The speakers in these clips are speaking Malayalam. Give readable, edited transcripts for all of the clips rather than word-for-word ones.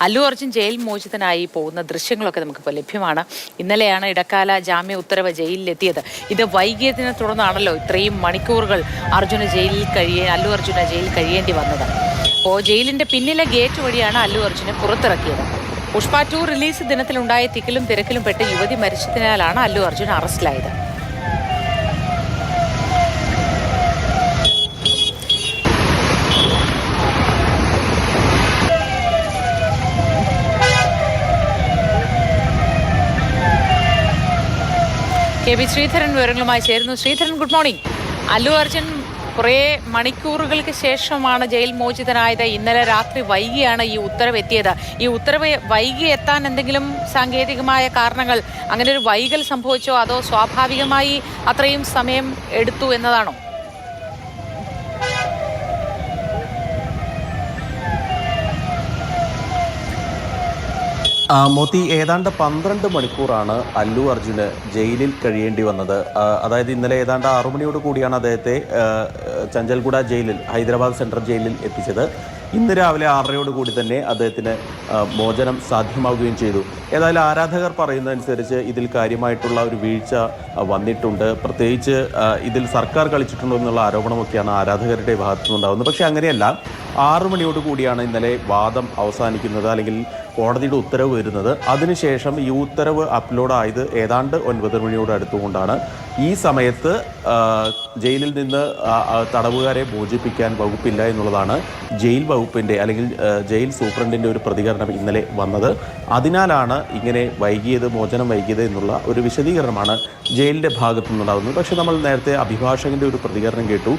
അല്ലു അർജുൻ ജയിൽ മോചിതനായി പോകുന്ന ദൃശ്യങ്ങളൊക്കെ നമുക്കിപ്പോൾ ലഭ്യമാണ്. ഇന്നലെയാണ് ഇടക്കാല ജാമ്യ ഉത്തരവ് ജയിലിലെത്തിയത്. ഇത് വൈകിയതിനെ തുടർന്നാണല്ലോ ഇത്രയും മണിക്കൂറുകൾ അല്ലു അർജുന ജയിലിൽ കഴിയേണ്ടി വന്നത്. അപ്പോൾ ജയിലിന്റെ പിന്നിലെ ഗേറ്റ് വഴിയാണ് അല്ലു അർജുനെ പുറത്തിറക്കിയത്. പുഷ്പ 2 റിലീസ് ദിനത്തിലുണ്ടായ തിക്കിലും തിരക്കിലും പെട്ട് യുവതി മരിച്ചതിനാലാണ് അല്ലു അർജുൻ അറസ്റ്റിലായത്. കെ.വി. ശ്രീധരൻ വിവരങ്ങളുമായി ചേരുന്നു. Sreedharan, good morning. അല്ലു അർജുൻ കുറേ മണിക്കൂറുകൾക്ക് ശേഷമാണ് ജയിൽ മോചിതനായത്. ഇന്നലെ രാത്രി വൈകിയാണ് ഈ ഉത്തരവ് എത്തിയത്. ഈ ഉത്തരവ് വൈകി എത്താൻ എന്തെങ്കിലും സാങ്കേതികമായ കാരണങ്ങൾ, അങ്ങനെ ഒരു വൈകൽ സംഭവിച്ചോ അതോ സ്വാഭാവികമായി അത്രയും സമയം എടുത്തു എന്നതാണോ? മോത്തി, ഏതാണ്ട് 12 മണിക്കൂറാണ് അല്ലു അർജുന് ജയിലിൽ കഴിയേണ്ടി വന്നത്. അതായത് ഇന്നലെ ഏതാണ്ട് 6 മണിയോട് കൂടിയാണ് അദ്ദേഹത്തെ ചഞ്ചൽഗുഡ ജയിലിൽ, ഹൈദരാബാദ് സെൻട്രൽ ജയിലിൽ എത്തിച്ചത്. ഇന്ന് രാവിലെ 6:30 കൂടി തന്നെ അദ്ദേഹത്തിന് മോചനം സാധ്യമാവുകയും ചെയ്തു. ഏതായാലും ആരാധകർ പറയുന്നതനുസരിച്ച് ഇതിൽ കാര്യമായിട്ടുള്ള ഒരു വീഴ്ച വന്നിട്ടുണ്ട്. പ്രത്യേകിച്ച് ഇതിൽ സർക്കാർ കളിച്ചിട്ടുണ്ടോ എന്നുള്ള ആരോപണമൊക്കെയാണ് ആരാധകരുടെ ഭാഗത്തു നിന്നുണ്ടാകുന്നത്. പക്ഷേ അങ്ങനെയല്ല. 6 മണിയോട് കൂടിയാണ് ഇന്നലെ വാദം അവസാനിക്കുന്നത്, അല്ലെങ്കിൽ കോടതിയുടെ ഉത്തരവ് വരുന്നത്. അതിനുശേഷം ഈ ഉത്തരവ് അപ്ലോഡ് ആയത് ഏതാണ്ട് 9 മണിയോട് അടുത്തുകൊണ്ടാണ്. ഈ സമയത്ത് ജയിലിൽ നിന്ന് തടവുകാരെ മോചിപ്പിക്കാൻ വകുപ്പില്ല എന്നുള്ളതാണ് ജയിൽ വകുപ്പിൻ്റെ, അല്ലെങ്കിൽ ജയിൽ സൂപ്രണ്ടിൻ്റെ ഒരു പ്രതികരണം ഇന്നലെ വന്നത്. അതിനാലാണ് ഇങ്ങനെ മോചനം വൈകിയത് എന്നുള്ള ഒരു വിശദീകരണമാണ് ജയിലിൻ്റെ ഭാഗത്തു നിന്നുണ്ടാകുന്നത്. പക്ഷേ നമ്മൾ നേരത്തെ അഭിഭാഷകൻ്റെ ഒരു പ്രതികരണം കേട്ടു.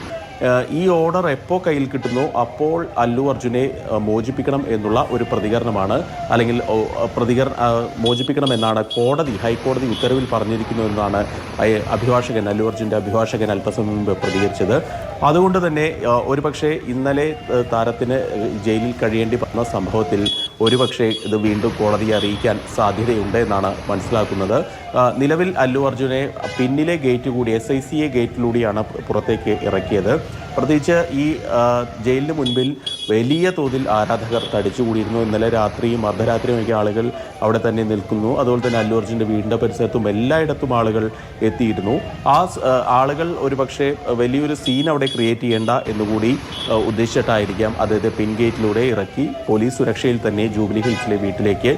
ഈ ഓർഡർ എപ്പോൾ കയ്യിൽ കിട്ടുന്നു അപ്പോൾ അല്ലു അർജുനെ മോചിപ്പിക്കണം എന്നുള്ള ഒരു പ്രതികരണമാണ്, അല്ലെങ്കിൽ മോചിപ്പിക്കണമെന്നാണ് ഹൈക്കോടതി ഉത്തരവിൽ പറഞ്ഞിരിക്കുന്നു എന്നാണ് അല്ലു അർജുൻ്റെ അഭിഭാഷകൻ അല്പസമയം മുമ്പ് പ്രതികരിച്ചത്. അതുകൊണ്ട് തന്നെ ഒരുപക്ഷെ ഇന്നലെ താരത്തിന് ജയിലിൽ കഴിയേണ്ടി വന്ന സംഭവത്തിൽ ഒരുപക്ഷെ ഇത് വീണ്ടും കോടതിയെ അറിയിക്കാൻ സാധ്യതയുണ്ട് എന്നാണ് മനസ്സിലാക്കുന്നത്. നിലവിൽ അല്ലു അർജുനെ പിന്നിലെ ഗേറ്റ് കൂടി, SICA ഗേറ്റിലൂടെയാണ് പുറത്തേക്ക് ഇറക്കിയത്. പ്രത്യേകിച്ച് ഈ ജയിലിന് മുൻപിൽ വലിയ തോതിൽ ആരാധകർ തടിച്ചുകൂടിയിരുന്നു. ഇന്നലെ രാത്രിയും അർദ്ധരാത്രിയുമൊക്കെ ആളുകൾ അവിടെ തന്നെ നിൽക്കുന്നു. അതുപോലെ തന്നെ അല്ലു അർജുൻ്റെ വീടിൻ്റെ പരിസരത്തും എല്ലായിടത്തും ആളുകൾ എത്തിയിരുന്നു. ആളുകൾ ഒരുപക്ഷെ വലിയൊരു സീൻ അവിടെ ക്രിയേറ്റ് ചെയ്യേണ്ട എന്നുകൂടി ഉദ്ദേശിച്ചിട്ടായിരിക്കാം അദ്ദേഹത്തെ പിൻ ഗേറ്റിലൂടെ ഇറക്കി പോലീസ് സുരക്ഷയിൽ തന്നെ ജൂബിലി ഹിൽസിലെ വീട്ടിലേക്ക്